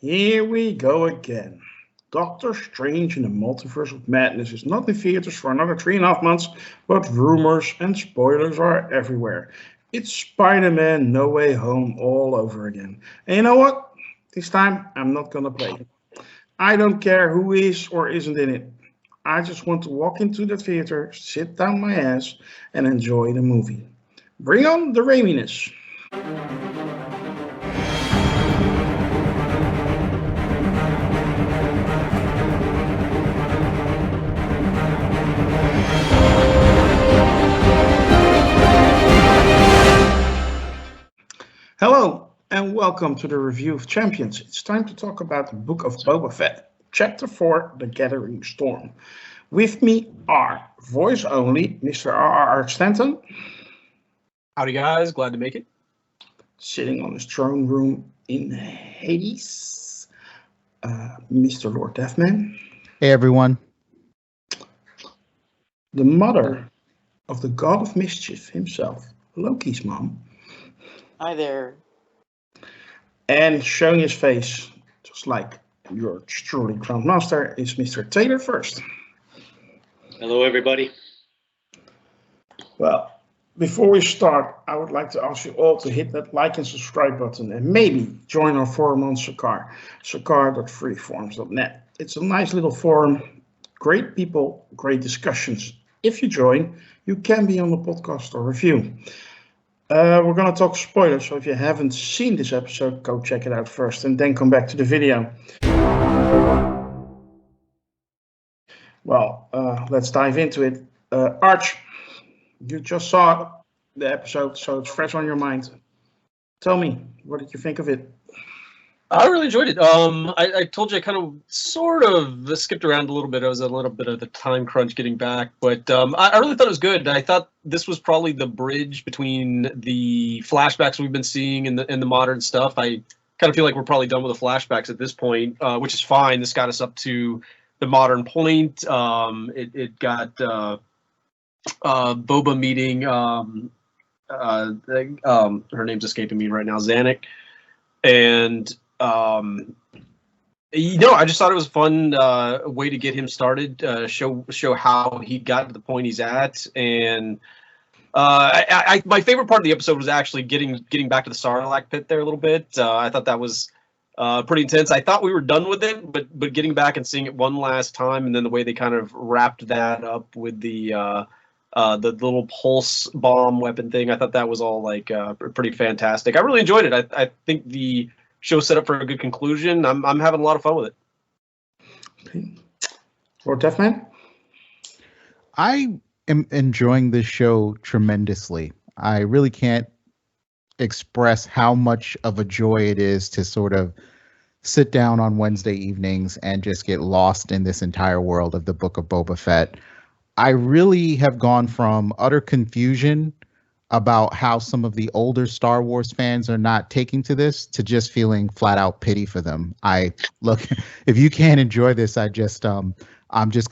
Here we go again. Doctor Strange in the Multiverse of Madness is not in theaters for another 3.5 months, but rumors and spoilers are everywhere. It's Spider-Man No Way Home all over again. And you know what? This time I'm not gonna play. I don't care who is or isn't in it. I just want to walk into the theater, sit down my ass, and enjoy the movie. Bring on the raminess. Hello, and welcome to the Review of Champions. It's time to talk about the Book of Boba Fett, Chapter 4, The Gathering Storm. With me are voice only Mr. R.R. Stanton, Howdy guys, glad to make it. sitting on his throne room in Hades, Mr. Lord Deathman, Hey everyone. the mother of the god of mischief himself, Lokismom, Hi there. and showing his face, just like your truly Grandmaster, is Mr. Taylor first. Hello, everybody. Well, before we start, I would like to ask you all to hit that like and subscribe button and maybe join our forum on Sakar, sakar.freeforums.net. It's a nice little forum, great people, great discussions. If you join, you can be on the podcast or review. We're going to talk spoilers, so if you haven't seen this episode, go check it out first and then come back to the video. Well, let's dive into it. Arch, you just saw the episode, so it's fresh on your mind. Tell me, what did you think of it? I really enjoyed it. I told you I kind of sort of skipped around a little bit. I was a little bit of the time crunch getting back, but I really thought it was good. I thought this was probably the bridge between the flashbacks we've been seeing and the modern stuff. I kind of feel like we're probably done with the flashbacks at this point, which is fine. This got us up to the modern point. It got Boba meeting her name's escaping me right now, Zanuck, and I just thought it was a fun way to get him started, show how he got to the point he's at, and my favorite part of the episode was actually getting back to the Sarlacc pit there a little bit. I thought that was pretty intense. I thought we were done with it, but getting back and seeing it one last time, and then the way they kind of wrapped that up with the little pulse bomb weapon thing, I thought that was all like pretty fantastic. I really enjoyed it. I think the show set up for a good conclusion. I'm having a lot of fun with it. Okay. Lord Deathman? I am enjoying this show tremendously. I really can't express how much of a joy it is to sort of sit down on Wednesday evenings and just get lost in this entire world of the Book of Boba Fett. I really have gone from utter confusion about how some of the older Star Wars fans are not taking to this to just feeling flat out pity for them. If you can't enjoy this, I'm just going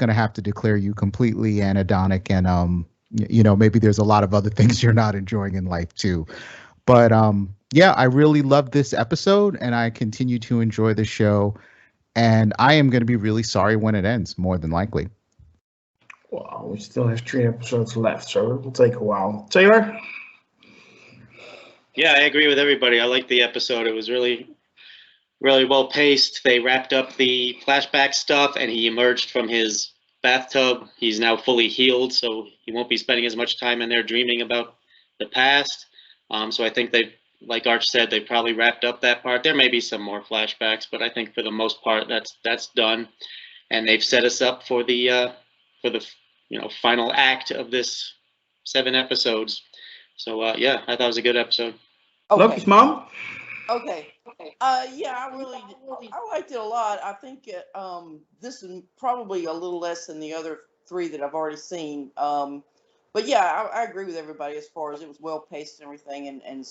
to have to declare you completely anhedonic, and maybe there's a lot of other things you're not enjoying in life too. But yeah, I really loved this episode, and I continue to enjoy the show, and I am going to be really sorry when it ends, more than likely. Well, we still have 3 episodes left, so it will take a while. Taylor? Yeah, I agree with everybody. I liked the episode. It was really, really well paced. They wrapped up the flashback stuff, and he emerged from his bathtub. He's now fully healed, so he won't be spending as much time in there dreaming about the past. So I think they, like Arch said, they probably wrapped up that part. There may be some more flashbacks, but I think for the most part, that's done. And they've set us up for the final act of this 7 episodes. So yeah, I thought it was a good episode. Okay. Lokismom? Okay. Yeah, I liked it a lot. I think this is probably a little less than the other 3 that I've already seen. But yeah, I agree with everybody as far as it was well paced and everything. And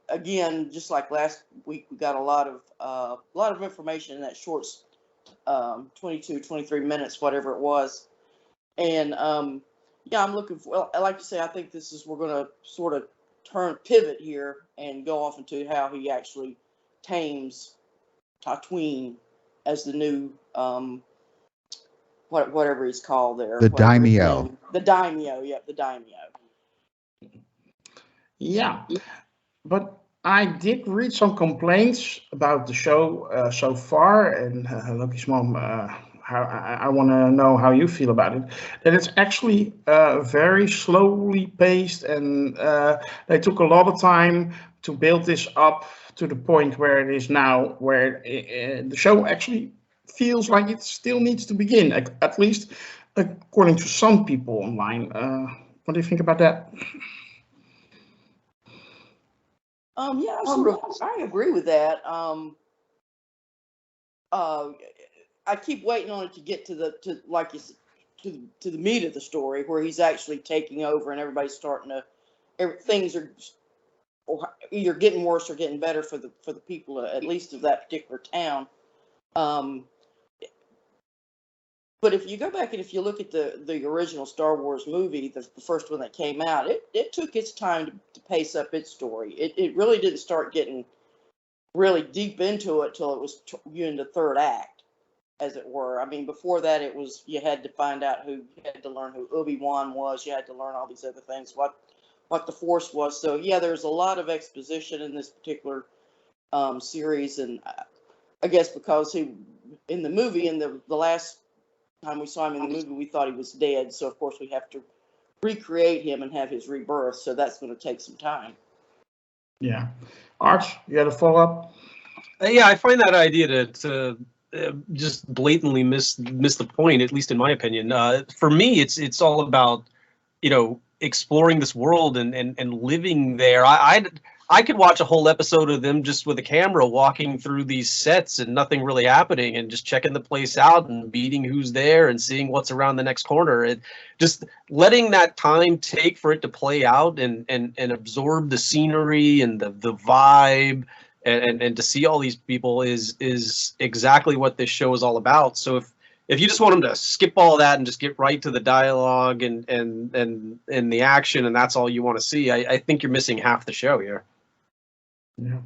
again, just like last week, we got a lot of information in that short 22, 23 minutes, whatever it was. And yeah, I'm looking for, well, I like to say, I think we're going to sort of pivot here and go off into how he actually tames Tatooine as the new whatever he's called there. The whatever his daimyo. name- The daimyo. Yep, the daimyo. Yeah, but I did read some complaints about the show so far, and Lokismom, I want to know how you feel about it. That it's actually very slowly paced, and they took a lot of time to build this up to the point where it is now, where the show actually feels like it still needs to begin, at least according to some people online. What do you think about that? Yeah, I agree with that. I keep waiting on it to get to the meat of the story, where he's actually taking over and everybody's starting to, things are either getting worse or getting better for the people, at least of that particular town. But if you go back and if you look at the original Star Wars movie, the first one that came out, it took its time to pace up its story. It really didn't start getting really deep into it till it was in the third act, as it were. I mean, before that, it was, you had to find out you had to learn who Obi-Wan was. You had to learn all these other things, what the Force was. So yeah, there's a lot of exposition in this particular series, and I guess because in the movie, in the last time we saw him in the movie, we thought he was dead. So of course we have to recreate him and have his rebirth. So that's going to take some time. Yeah. Arch, you had a follow-up? Yeah, I find that idea to just blatantly miss the point, at least in my opinion. For me, it's all about, exploring this world and living there. I could watch a whole episode of them just with a camera walking through these sets and nothing really happening, and just checking the place out and meeting who's there and seeing what's around the next corner. And just letting that time take for it to play out and absorb the scenery and the vibe and to see all these people is exactly what this show is all about. So if you just want them to skip all that and just get right to the dialogue and the action, and that's all you want to see, I think you're missing half the show here. Yeah,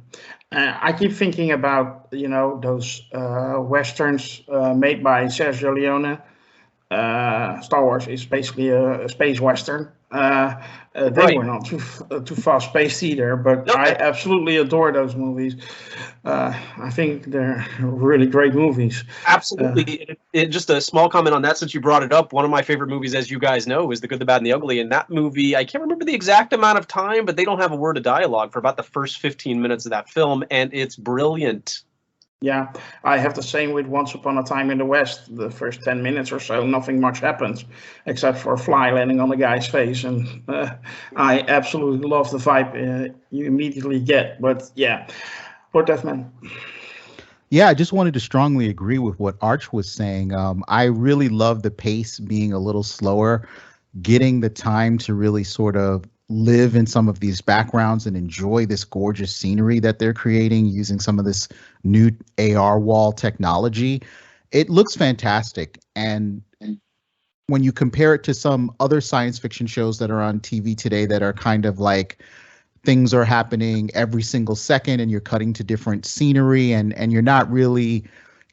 I keep thinking about those westerns made by Sergio Leone. Star Wars is basically a space western. They Right. were not too fast paced either, but Nope. I absolutely adore those movies. I think they're really great movies. Absolutely. Just a small comment on that, since you brought it up. One of my favorite movies, as you guys know, is The Good, the Bad, and the Ugly. And that movie, I can't remember the exact amount of time, but they don't have a word of dialogue for about the first 15 minutes of that film, and it's brilliant. Yeah, I have the same with Once Upon a Time in the West. The first 10 minutes or so, nothing much happens except for a fly landing on the guy's face. And I absolutely love the vibe you immediately get. But yeah, Lord Deathman. Yeah, I just wanted to strongly agree with what Arch was saying. I really love the pace being a little slower, getting the time to really sort of live in some of these backgrounds and enjoy this gorgeous scenery that they're creating using some of this new AR wall technology. It looks fantastic. And when you compare it to some other science fiction shows that are on TV today that are kind of like things are happening every single second and you're cutting to different scenery and you're not really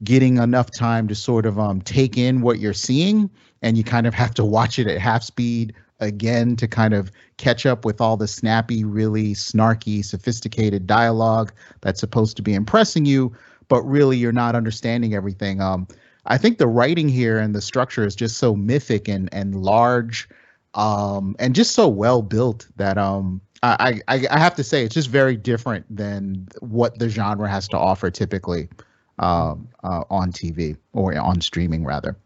getting enough time to sort of take in what you're seeing, and you kind of have to watch it at half speed again to kind of catch up with all the snappy, really snarky, sophisticated dialogue that's supposed to be impressing you, but really you're not understanding everything. I think the writing here and the structure is just so mythic and large, and just so well built that I have to say it's just very different than what the genre has to offer typically on TV or on streaming rather.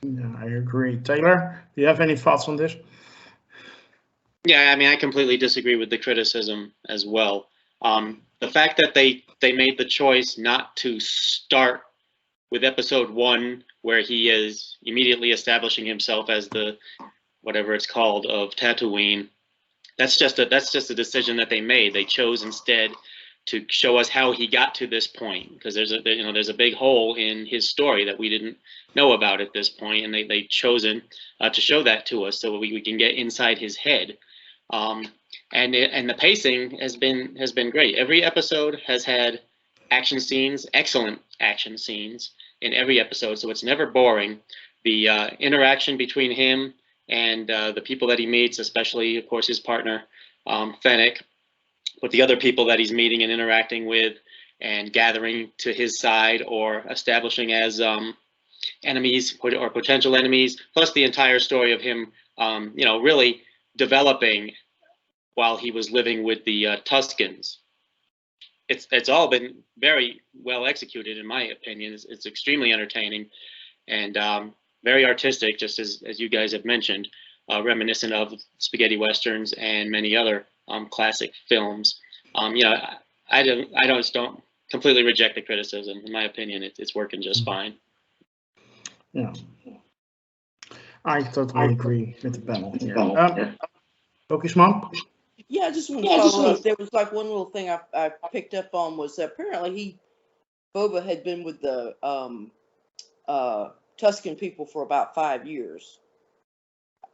Yeah, I agree. Taylor, do you have any thoughts on this? Yeah, I mean, I completely disagree with the criticism as well. The fact that they made the choice not to start with episode 1, where he is immediately establishing himself as the whatever it's called of Tatooine, that's just a decision that they made. They chose instead to show us how he got to this point, because there's a big hole in his story that we didn't know about at this point, and they chosen to show that to us so we can get inside his head. And the pacing has been great. Every episode has had action scenes, excellent action scenes in every episode, so it's never boring. The interaction between him and the people that he meets, especially, of course, his partner, Fennec, but the other people that he's meeting and interacting with and gathering to his side or establishing as enemies or potential enemies, plus the entire story of him, really developing while he was living with the Tuscans. It's all been very well executed, in my opinion. It's extremely entertaining and very artistic, just as you guys have mentioned, reminiscent of spaghetti westerns and many other classic films. I don't completely reject the criticism. In my opinion, it's working just fine. Yeah, I totally agree with the panel here. Lokismom? Yeah, I just want to follow up. There was like one little thing I picked up on was that apparently Boba had been with the Tuscan people for about 5 years.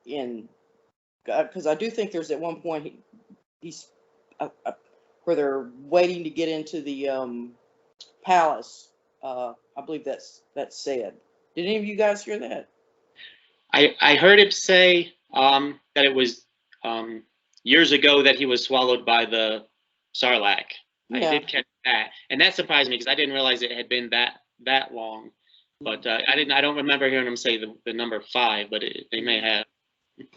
Because I do think there's at one point he's where they're waiting to get into the palace. I believe that's said. Did any of you guys hear that? I heard him say that it was years ago that he was swallowed by the Sarlacc. Yeah. I did catch that, and that surprised me because I didn't realize it had been that long. But I don't remember hearing him say the number 5, but they may have.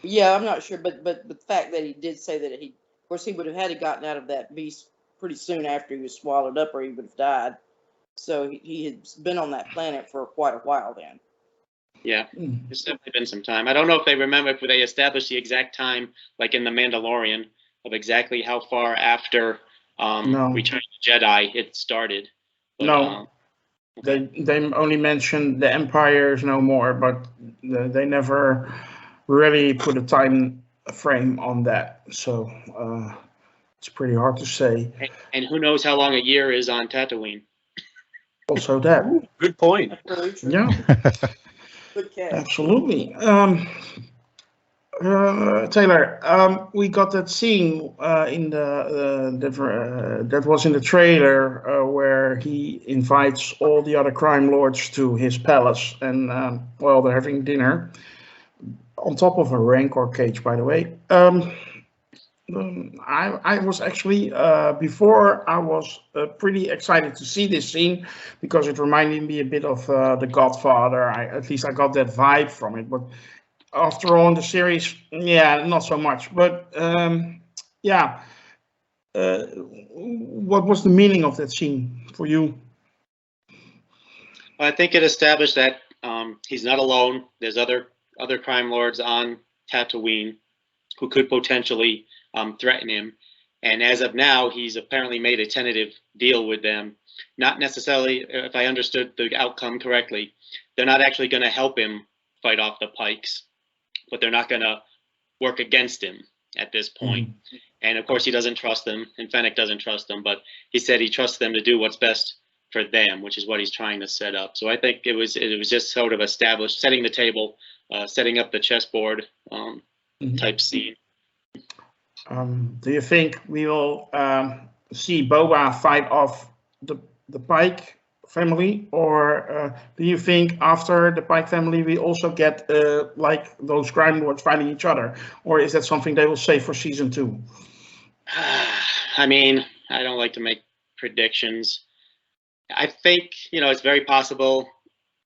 Yeah, I'm not sure, but the fact that he did say that of course, he would have had gotten out of that beast pretty soon after he was swallowed up, or he would have died. So he had been on that planet for quite a while then. Yeah, it's definitely been some time. I don't know if they established the exact time, like in the Mandalorian, of exactly how far after Return of the Jedi it started. But, no. Okay. They only mentioned the Empire is no more, but they never really put a time frame on that. So it's pretty hard to say. And who knows how long a year is on Tatooine? Also that. Ooh, good point. Yeah. Good catch. Absolutely. Taylor, we got that scene in that was in the trailer where he invites all the other crime lords to his palace, and they're having dinner on top of a Rancor cage, by the way. I was actually before I was pretty excited to see this scene because it reminded me a bit of The Godfather. At least I got that vibe from it, but after all in the series, not so much. But what was the meaning of that scene for you? Well, I think it established that he's not alone. There's other crime lords on Tatooine who could potentially threaten him. And as of now, he's apparently made a tentative deal with them. Not necessarily, if I understood the outcome correctly, they're not actually going to help him fight off the Pikes, but they're not going to work against him at this point. Mm-hmm. And of course, he doesn't trust them, and Fennec doesn't trust them, but he said he trusts them to do what's best for them, which is what he's trying to set up. So I think it was just sort of established, setting the table, setting up the chessboard type scene. Do you think we will see Boba fight off the Pike family, or do you think after the Pike family we also get like those crime lords fighting each other, or is that something they will save for season 2? I mean, I don't like to make predictions. I think it's very possible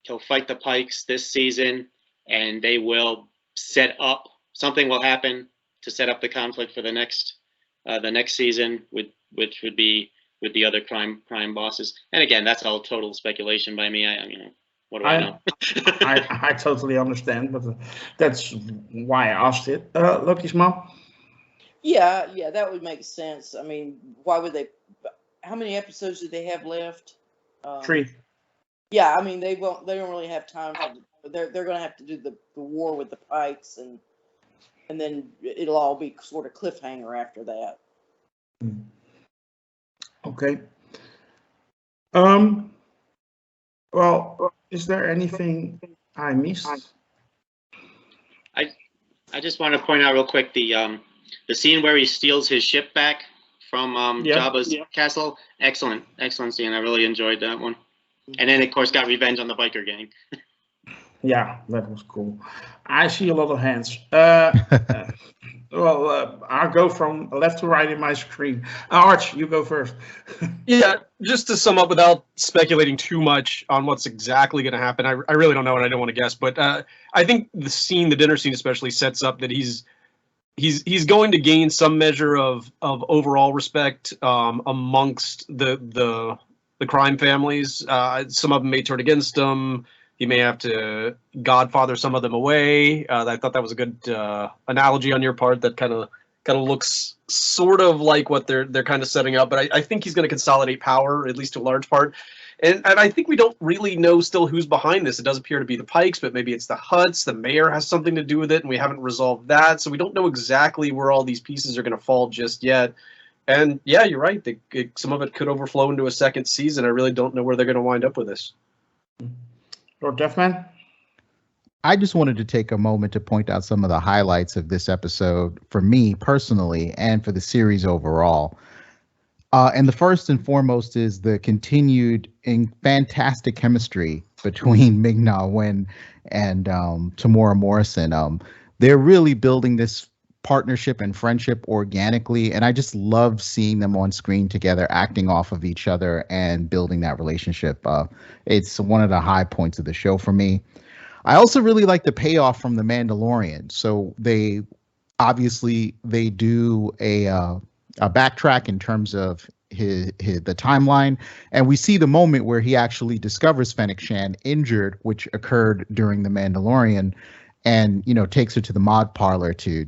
he'll fight the Pikes this season, and they will set up something will happen to set up the conflict for the next season, which would be with the other crime bosses. And again, that's all total speculation by me. What do I know? I totally understand, but that's why I asked it. Lokismom? Yeah, that would make sense. I mean, why would they? How many episodes do they have left? 3. Yeah, I mean they don't really have time for. They're going to have to do the war with the Pikes, and then it'll all be sort of cliffhanger after that. Okay. Well, is there anything I missed? I just want to point out real quick the scene where he steals his ship back from Yeah. Jabba's castle. Excellent scene. I really enjoyed that one. And then, of course, got revenge on the biker gang. Yeah, that was cool. I see a lot of hands. I'll go from left to right in my screen. Arch, you go first. Yeah, just to sum up without speculating too much on what's exactly going to happen, I really don't know and I don't want to guess, but I think the dinner scene especially sets up that he's going to gain some measure of overall respect amongst the crime families. Some of them may turn against him. He may have to godfather some of them away. I thought that was a good analogy on your part. That kind of looks sort of like what they're kind of setting up. But I think he's going to consolidate power, at least to a large part. And I think we don't really know still who's behind this. It does appear to be the Pikes, but maybe it's the Hutts. The mayor has something to do with it, and we haven't resolved that. So we don't know exactly where all these pieces are going to fall just yet. And yeah, you're right. Some of it could overflow into a second season. I really don't know where they're going to wind up with this. Lord Deathman? I just wanted to take a moment to point out some of the highlights of this episode for me personally and for the series overall. And the first and foremost is the continued and fantastic chemistry between Ming-Na Wen and Tamora Morrison. They're really building this partnership and friendship organically, and I just love seeing them on screen together, acting off of each other and building that relationship. It's one of the high points of the show for me. I also really like the payoff from the Mandalorian. So they do a backtrack in terms of the timeline, and we see the moment where he actually discovers Fennec Shand injured, which occurred during the Mandalorian, and takes her to the mod parlor to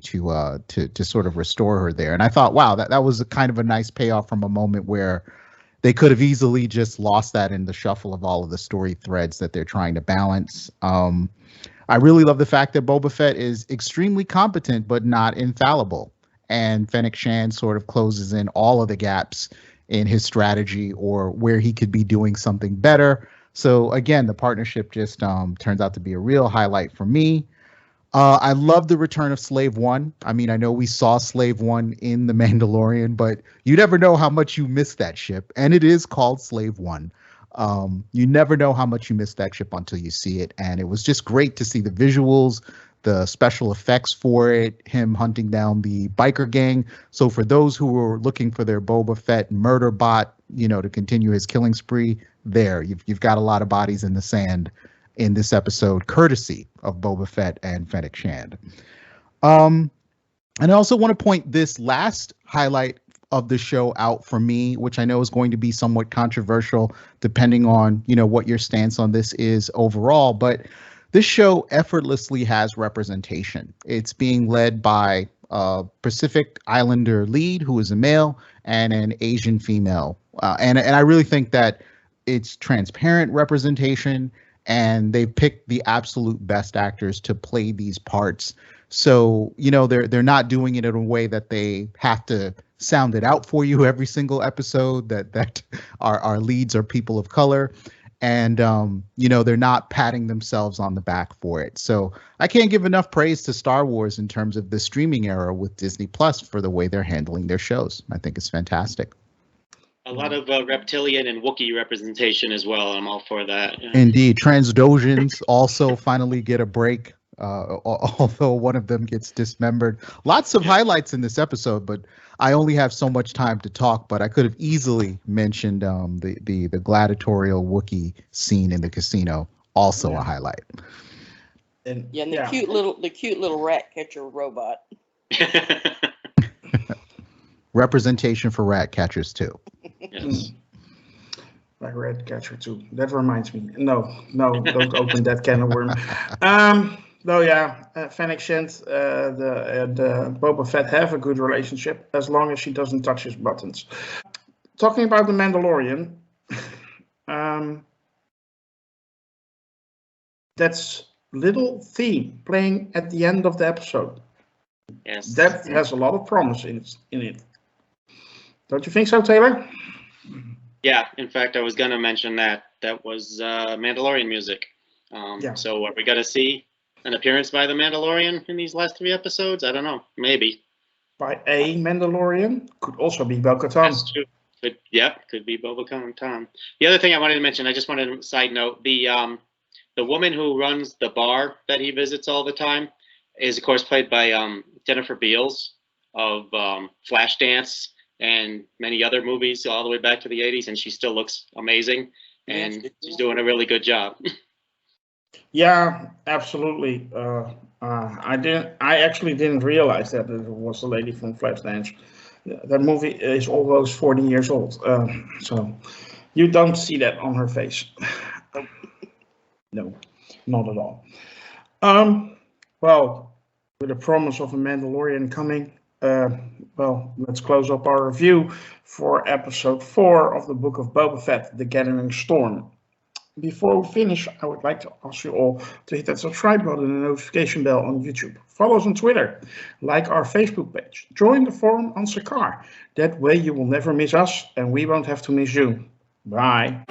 sort of restore her there. And I thought, wow, that was a kind of a nice payoff from a moment where they could have easily just lost that in the shuffle of all of the story threads that they're trying to balance. I really love the fact that Boba Fett is extremely competent but not infallible, and Fennec Shand sort of closes in all of the gaps in his strategy or where he could be doing something better. So again, the partnership just turns out to be a real highlight for me. I love the return of Slave One. I mean, I know we saw Slave One in The Mandalorian, but you never know how much you miss that ship. And it is called Slave One. You never know how much you miss that ship until you see it. And it was just great to see the visuals, the special effects for it, him hunting down the biker gang. So for those who were looking for their Boba Fett murder bot, to continue his killing spree, you've got a lot of bodies in the sand in this episode, courtesy of Boba Fett and Fennec Shand. And I also want to point this last highlight of the show out for me, which I know is going to be somewhat controversial depending on, what your stance on this is overall. But this show effortlessly has representation. It's being led by a Pacific Islander lead who is a male and an Asian female. And I really think that it's transparent representation, and they picked the absolute best actors to play these parts. So, they're not doing it in a way that they have to sound it out for you every single episode, that our leads are people of color. And, they're not patting themselves on the back for it. So I can't give enough praise to Star Wars in terms of the streaming era with Disney Plus for the way they're handling their shows. I think it's fantastic. A lot of reptilian and Wookiee representation as well. I'm all for that. Yeah. Indeed. Transdojans also finally get a break, although one of them gets dismembered. Lots of highlights in this episode, but I only have so much time to talk. But I could have easily mentioned the gladiatorial Wookiee scene in the casino, also a highlight. And the cute little rat catcher robot. Representation for rat catchers too. Yes. Like rat catcher too. That reminds me. No, don't open that can of worm. Fennec Shand, the Boba Fett have a good relationship as long as she doesn't touch his buttons. Talking about the Mandalorian, that's little theme playing at the end of the episode. Yes. That has a lot of promise in it. Don't you think so, Taylor? Yeah, in fact, I was going to mention that. That was Mandalorian music. So are we going to see an appearance by the Mandalorian in these last 3 episodes? I don't know. Maybe. by a Mandalorian. Could also be Bo-Katan. That's true. Could be Boba Tom. The other thing I wanted to mention, I just wanted a side note, the woman who runs the bar that he visits all the time is, of course, played by Jennifer Beals of Flashdance and many other movies all the way back to the 80s, and she still looks amazing, and she's doing a really good job. Yeah, absolutely. I actually didn't realize that it was the lady from Flashdance. That movie is almost 40 years old, so you don't see that on her face. No, not at all. Well, with the promise of a Mandalorian coming, let's close up our review for episode 4 of the Book of Boba Fett, The Gathering Storm. Before we finish, I would like to ask you all to hit that subscribe button and notification bell on YouTube. Follow us on Twitter, like our Facebook page, join the forum on Sakar. That way you will never miss us and we won't have to miss you. Bye.